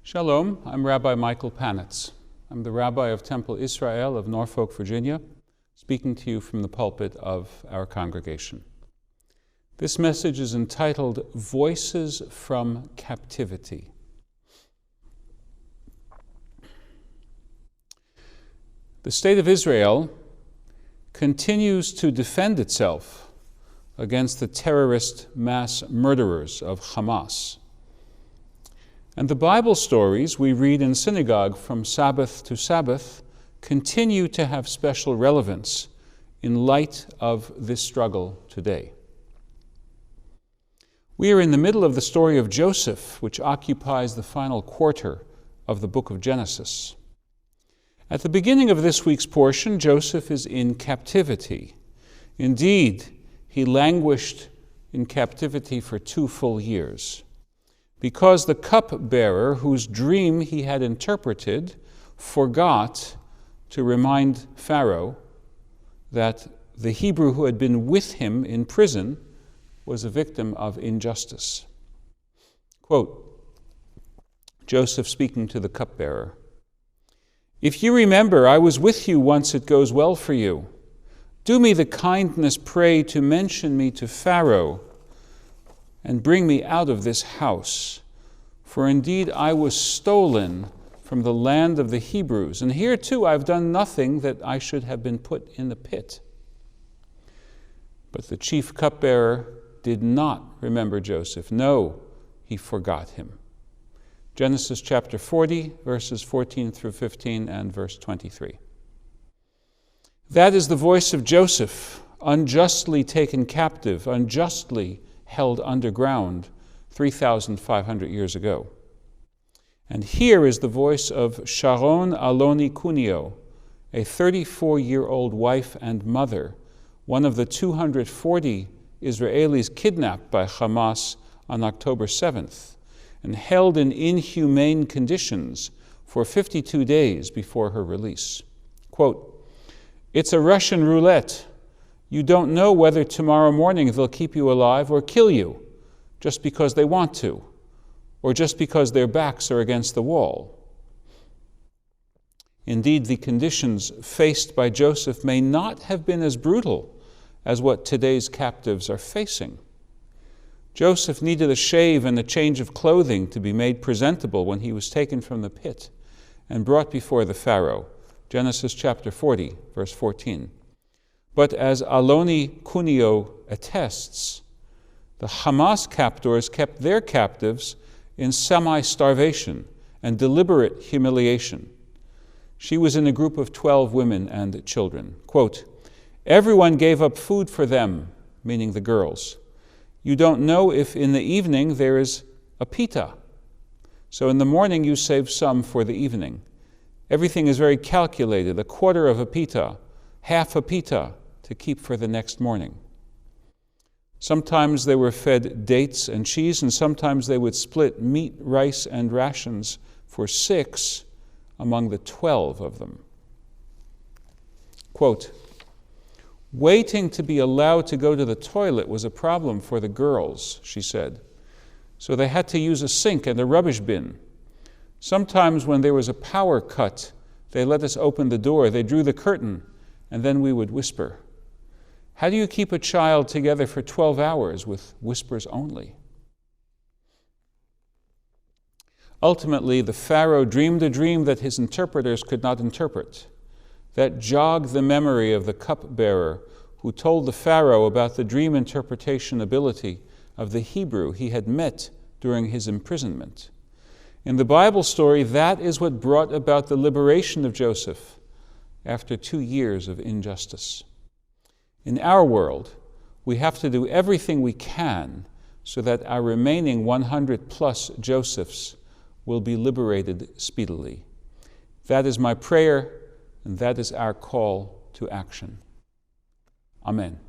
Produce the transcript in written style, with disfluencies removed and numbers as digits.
Shalom, I'm Rabbi Michael Panitz. I'm the Rabbi of Temple Israel of Norfolk, Virginia, speaking to you from the pulpit of our congregation. This message is entitled Voices from Captivity. The state of Israel continues to defend itself against the terrorist mass murderers of Hamas. And the Bible stories we read in synagogue from Sabbath to Sabbath continue to have special relevance in light of this struggle today. We are in the middle of the story of Joseph, which occupies the final quarter of the book of Genesis. At the beginning of this week's portion, Joseph is in captivity. Indeed, he languished in captivity for 2 full years. Because the cupbearer, whose dream he had interpreted, forgot to remind Pharaoh that the Hebrew who had been with him in prison was a victim of injustice. Quote, Joseph speaking to the cupbearer, "If you remember, I was with you once it goes well for you. Do me the kindness, pray, to mention me to Pharaoh, and bring me out of this house. For indeed I was stolen from the land of the Hebrews, and here too I've done nothing that I should have been put in the pit." But the chief cupbearer did not remember Joseph. No, he forgot him. Genesis chapter 40, verses 14 through 15 and verse 23. That is the voice of Joseph, unjustly taken captive, unjustly held underground 3,500 years ago. And here is the voice of Sharon Aloni Cunio, a 34-year-old wife and mother, one of the 240 Israelis kidnapped by Hamas on October 7th and held in inhumane conditions for 52 days before her release. Quote, "It's a Russian roulette. You don't know whether tomorrow morning they'll keep you alive or kill you just because they want to, or just because their backs are against the wall." Indeed, the conditions faced by Joseph may not have been as brutal as what today's captives are facing. Joseph needed a shave and a change of clothing to be made presentable when he was taken from the pit and brought before the Pharaoh. Genesis chapter 40, verse 14. But as Aloni Cunio attests, the Hamas captors kept their captives in semi-starvation and deliberate humiliation. She was in a group of 12 women and children. Quote, "Everyone gave up food for them," meaning the girls. "You don't know if in the evening there is a pita. So in the morning you save some for the evening. Everything is very calculated, a quarter of a pita, half a pita to keep for the next morning." Sometimes they were fed dates and cheese, and sometimes they would split meat, rice, and rations for 6 among the 12 of them. Quote, "Waiting to be allowed to go to the toilet was a problem for the girls," she said. "So they had to use a sink and a rubbish bin. Sometimes when there was a power cut, they let us open the door, they drew the curtain, and then we would whisper. How do you keep a child together for 12 hours with whispers only?" Ultimately, the Pharaoh dreamed a dream that his interpreters could not interpret. That jogged the memory of the cupbearer who told the Pharaoh about the dream interpretation ability of the Hebrew he had met during his imprisonment. In the Bible story, that is what brought about the liberation of Joseph after 2 years of injustice. In our world, we have to do everything we can so that our remaining 100+ Josephs will be liberated speedily. That is my prayer, and that is our call to action. Amen.